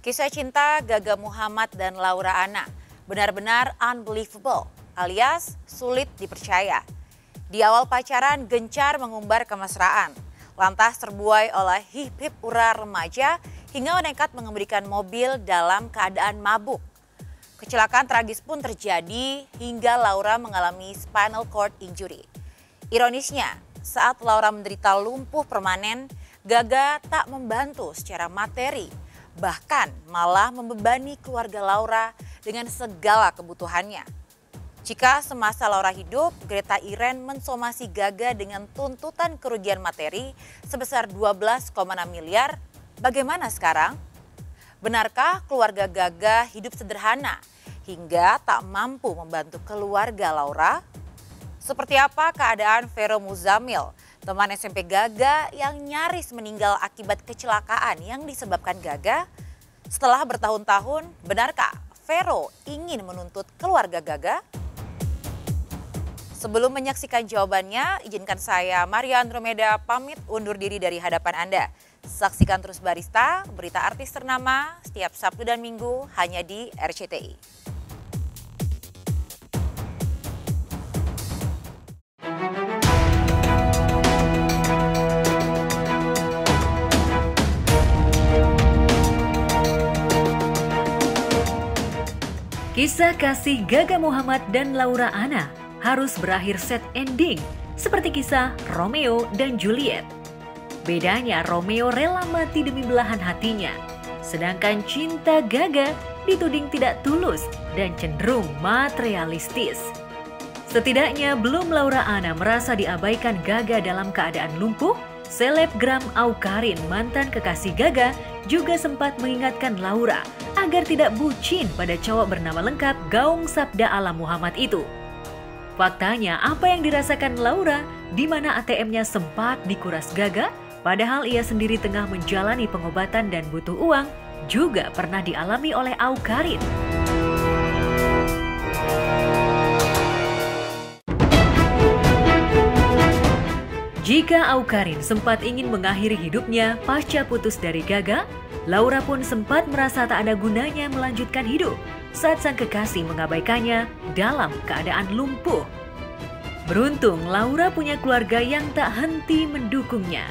Kisah cinta Gaga Muhammad dan Laura Anna benar-benar unbelievable alias sulit dipercaya. Di awal pacaran gencar mengumbar kemesraan, lantas terbuai oleh hip-hip urar remaja hingga nekat mengemudikan mobil dalam keadaan mabuk. Kecelakaan tragis pun terjadi hingga Laura mengalami spinal cord injury. Ironisnya, saat Laura menderita lumpuh permanen, Gaga tak membantu secara materi, bahkan malah membebani keluarga Laura dengan segala kebutuhannya. Jika semasa Laura hidup, Greta Iren mensomasi Gaga dengan tuntutan kerugian materi sebesar 12,6 miliar, bagaimana sekarang? Benarkah keluarga Gaga hidup sederhana hingga tak mampu membantu keluarga Laura? Seperti apa keadaan Vero Muzamil, teman SMP Gaga yang nyaris meninggal akibat kecelakaan yang disebabkan Gaga? Setelah bertahun-tahun, benarkah Vero ingin menuntut keluarga Gaga? Sebelum menyaksikan jawabannya, izinkan saya Maria Andromeda pamit undur diri dari hadapan Anda. Saksikan terus Barista, berita artis ternama setiap Sabtu dan Minggu hanya di RCTI. Kisah kasih Gaga Muhammad dan Laura Anna harus berakhir sad ending seperti kisah Romeo dan Juliet. Bedanya Romeo rela mati demi belahan hatinya, sedangkan cinta Gaga dituding tidak tulus dan cenderung materialistis. Setidaknya belum Laura Anna merasa diabaikan Gaga dalam keadaan lumpuh, selebgram Awkarin mantan kekasih Gaga juga sempat mengingatkan Laura agar tidak bucin pada cowok bernama lengkap Gaung Sabda Alam Muhammad itu. Faktanya apa yang dirasakan Laura di mana ATM-nya sempat dikuras Gaga padahal ia sendiri tengah menjalani pengobatan dan butuh uang juga pernah dialami oleh Awkarin. Jika Awkarin sempat ingin mengakhiri hidupnya pasca putus dari Gaga, Laura pun sempat merasa tak ada gunanya melanjutkan hidup saat sang kekasih mengabaikannya dalam keadaan lumpuh. Beruntung Laura punya keluarga yang tak henti mendukungnya.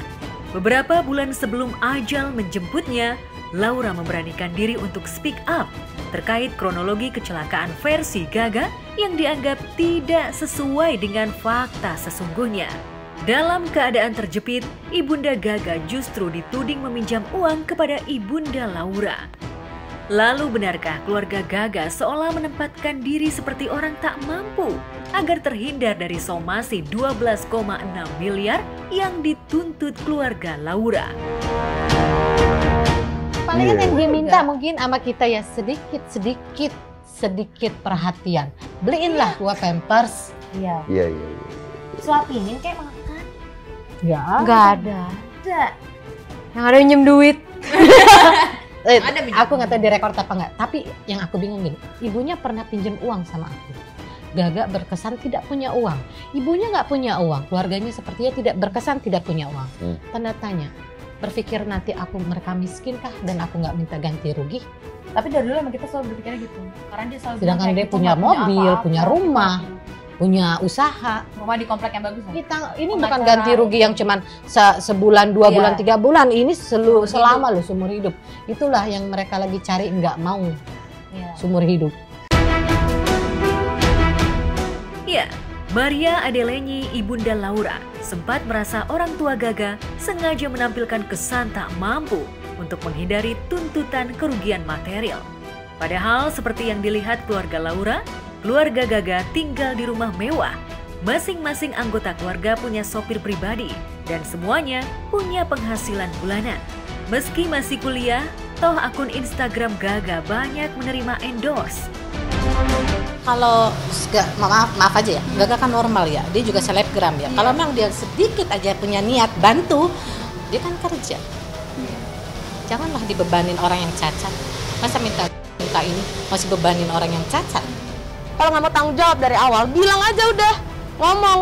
Beberapa bulan sebelum ajal menjemputnya, Laura memberanikan diri untuk speak up terkait kronologi kecelakaan versi Gaga yang dianggap tidak sesuai dengan fakta sesungguhnya. Dalam keadaan terjepit, Ibunda Gaga justru dituding meminjam uang kepada Ibunda Laura. Lalu benarkah keluarga Gaga seolah menempatkan diri seperti orang tak mampu agar terhindar dari somasi 12,6 miliar yang dituntut keluarga Laura? Palingan yang dia minta mungkin sama kita ya sedikit perhatian. Beliinlah gua Pampers. Iya. Suapinin kayak makan. Nggak ada. Yang ada minjem duit. Aku nggak tahu direkord apa nggak. Tapi yang aku bingung gini, ibunya pernah pinjam uang sama aku. Gaga berkesan tidak punya uang. Ibunya nggak punya uang. Keluarganya sepertinya tidak berkesan tidak punya uang. Tanda tanya. Berpikir nanti mereka miskin kah dan aku nggak minta ganti rugi? Tapi dari dulu emang kita selalu berpikirnya gitu. Karena dia selalu sedangkan dia punya mobil, punya rumah, punya usaha. Rumah di komplek yang bagus. Ini bukan ganti rugi yang cuman sebulan, 2 bulan, 3 bulan. Ini selama loh seumur hidup. Itulah yang mereka lagi cari, nggak mau seumur hidup. Ya, Maria Adelenyi, Ibunda Laura, sempat merasa orang tua Gaga sengaja menampilkan kesan tak mampu untuk menghindari tuntutan kerugian material. Padahal seperti yang dilihat keluarga Laura, keluarga Gaga tinggal di rumah mewah. Masing-masing anggota keluarga punya sopir pribadi dan semuanya punya penghasilan bulanan. Meski masih kuliah, toh akun Instagram Gaga banyak menerima endorse. Kalau maaf aja ya, Gaga kan normal ya, dia juga selebgram ya. Kalau memang dia sedikit aja punya niat bantu, dia kan kerja. Janganlah dibebanin orang yang cacat. Masa minta ini masih bebanin orang yang cacat. Kalau nggak mau tanggung jawab dari awal, bilang aja udah, ngomong.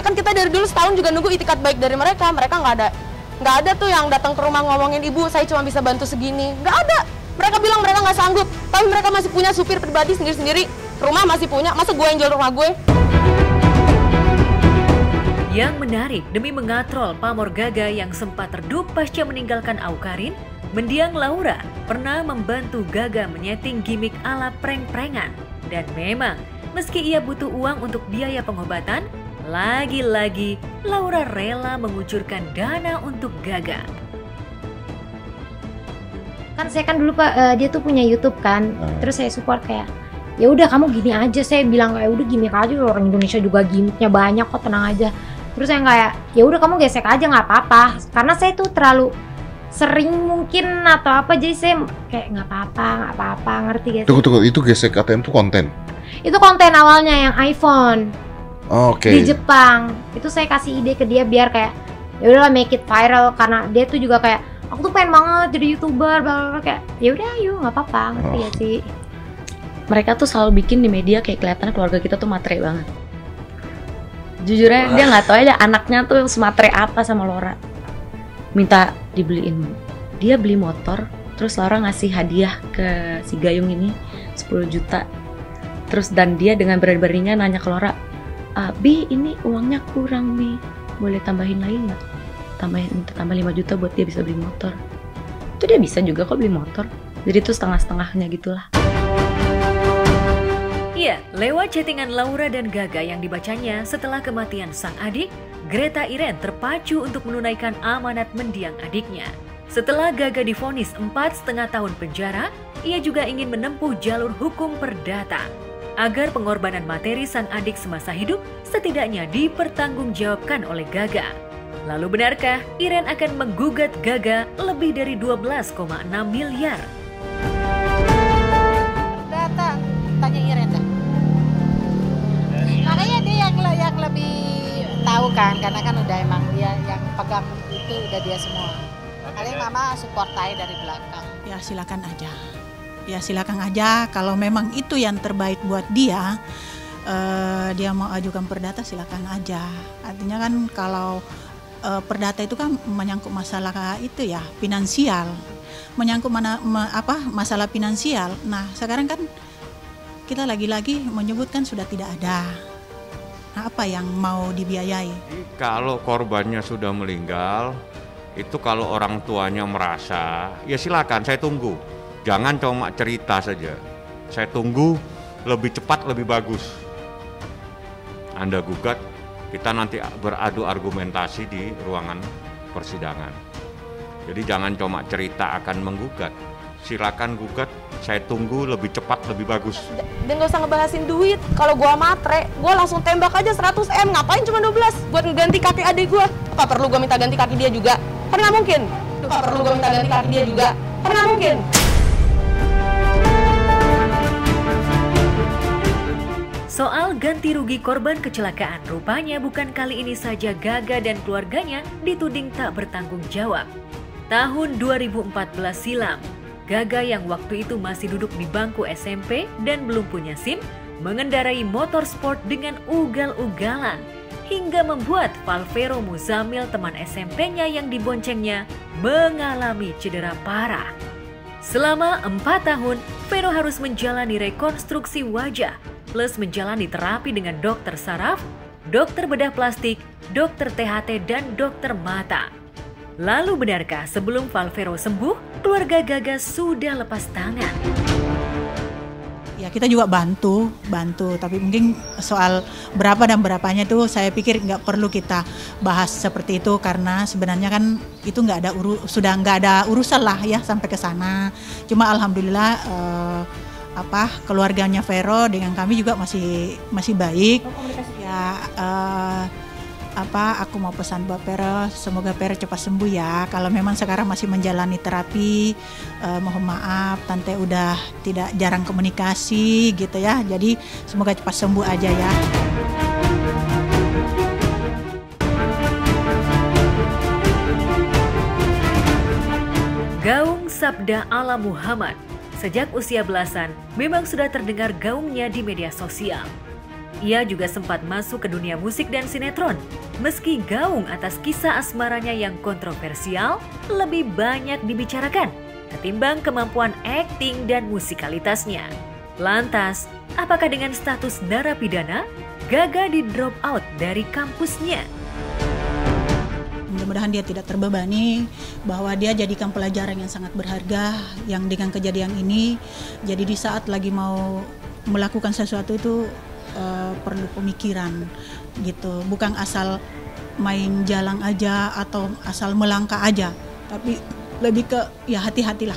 Kan kita dari dulu setahun juga nunggu itikat baik dari mereka nggak ada Nggak ada tuh yang datang ke rumah ngomongin, ibu saya cuma bisa bantu segini. Nggak ada. Mereka bilang mereka nggak sanggup, tapi mereka masih punya supir pribadi sendiri-sendiri. Rumah masih punya, masa gue yang jual rumah gue? Yang menarik, demi mengatrol pamor Gaga yang sempat redup pasca meninggalkan Awkarin, mendiang Laura pernah membantu Gaga menyeting gimmick ala prank-prankan. Dan memang, meski ia butuh uang untuk biaya pengobatan, lagi-lagi Laura rela mengucurkan dana untuk Gaga. Kan saya kan dulu Pak, dia tuh punya YouTube kan, terus saya support kayak, ya udah kamu gini aja, saya bilang kayak udah gimmick aja, orang Indonesia juga gimmicknya banyak kok, tenang aja. Terus saya kayak, ya udah kamu gesek aja nggak apa-apa, karena saya tuh terlalu sering mungkin atau apa, jadi saya kayak nggak apa-apa, ngerti gak sih? Tunggu, itu gesek ATM tuh konten? Itu konten awalnya yang iPhone. Oke. Di Jepang, itu saya kasih ide ke dia biar kayak, ya udahlah make it viral, karena dia tuh juga kayak, aku tuh pengen banget jadi YouTuber, bla kayak, ya udah ayo nggak apa-apa, ngerti ya sih. Mereka tuh selalu bikin di media kayak kelihatannya keluarga kita tuh matre banget. Jujurnya dia nggak tahu aja anaknya tuh sematre apa sama Laura. Minta dibeliin, dia beli motor, terus Laura ngasih hadiah ke si Gayung ini 10 juta. Terus dan dia dengan berani-beraninya nanya ke Laura, Bi ini uangnya kurang nih, boleh tambahin lagi nggak? Tambah 5 juta buat dia bisa beli motor. Itu dia bisa juga kok beli motor. Jadi itu setengah-setengahnya gitulah. Iya, lewat chattingan Laura dan Gaga yang dibacanya setelah kematian sang adik, Greta Iren terpacu untuk menunaikan amanat mendiang adiknya. Setelah Gaga divonis 4,5 tahun penjara, ia juga ingin menempuh jalur hukum perdata agar pengorbanan materi sang adik semasa hidup setidaknya dipertanggungjawabkan oleh Gaga. Lalu benarkah Iren akan menggugat Gaga lebih dari 12,6 miliar? Data, tanya Iren deh. Makanya dia yang lebih tahu kan, karena kan udah emang dia yang pegang itu udah dia semua. Kali mama support aja dari belakang. Ya silakan aja. Ya silakan aja, kalau memang itu yang terbaik buat dia, dia mau ajukan perdata silakan aja. Artinya kan kalau perdata itu kan menyangkut masalah itu ya finansial, menyangkut masalah finansial. Nah sekarang kan kita lagi-lagi menyebutkan sudah tidak ada. Nah, apa yang mau dibiayai? Kalau korbannya sudah meninggal, itu kalau orang tuanya merasa, ya silakan saya tunggu. Jangan cuma cerita saja. Saya tunggu lebih cepat lebih bagus. Anda gugat, kita nanti beradu argumentasi di ruangan persidangan. Jadi jangan cuma cerita akan menggugat. Silakan gugat, saya tunggu lebih cepat lebih bagus. Dan gak usah ngebahasin duit. Kalau gua matre, gua langsung tembak aja 100 M. Ngapain cuma 12? Buat ngeganti kaki adik gua. Apa perlu gua minta ganti kaki dia juga? Kan nggak mungkin. Apa perlu gua minta ganti kaki dia juga? Kan nggak mungkin. Soal ganti rugi korban kecelakaan, rupanya bukan kali ini saja Gaga dan keluarganya dituding tak bertanggung jawab. Tahun 2014 silam, Gaga yang waktu itu masih duduk di bangku SMP dan belum punya SIM, mengendarai motor sport dengan ugal-ugalan, hingga membuat Valvero Muzamil teman SMP-nya yang diboncengnya mengalami cedera parah. Selama 4 tahun, Vero harus menjalani rekonstruksi wajah, plus menjalani terapi dengan dokter saraf, dokter bedah plastik, dokter THT, dan dokter mata. Lalu benarkah sebelum Valvero sembuh, keluarga Gaga sudah lepas tangan? Ya kita juga bantu, tapi mungkin soal berapa dan berapanya tuh saya pikir nggak perlu kita bahas seperti itu, karena sebenarnya kan itu sudah nggak ada urusan lah ya sampai ke sana. Cuma alhamdulillah keluarganya Vero dengan kami juga masih baik. Ya aku mau pesan buat Vero, semoga Vero cepat sembuh ya. Kalau memang sekarang masih menjalani terapi, mohon maaf Tante udah jarang komunikasi gitu ya. Jadi semoga cepat sembuh aja ya. Gaung Sabda ala Muhammad. Sejak usia belasan, memang sudah terdengar gaungnya di media sosial. Ia juga sempat masuk ke dunia musik dan sinetron. Meski gaung atas kisah asmaranya yang kontroversial lebih banyak dibicarakan ketimbang kemampuan akting dan musikalitasnya. Lantas, apakah dengan status narapidana, Gaga di drop out dari kampusnya? Mudah-mudahan dia tidak terbebani, bahwa dia jadikan pelajaran yang sangat berharga yang dengan kejadian ini. Jadi di saat lagi mau melakukan sesuatu itu perlu pemikiran gitu, bukan asal main jalan aja atau asal melangkah aja, tapi lebih ke ya hati-hatilah.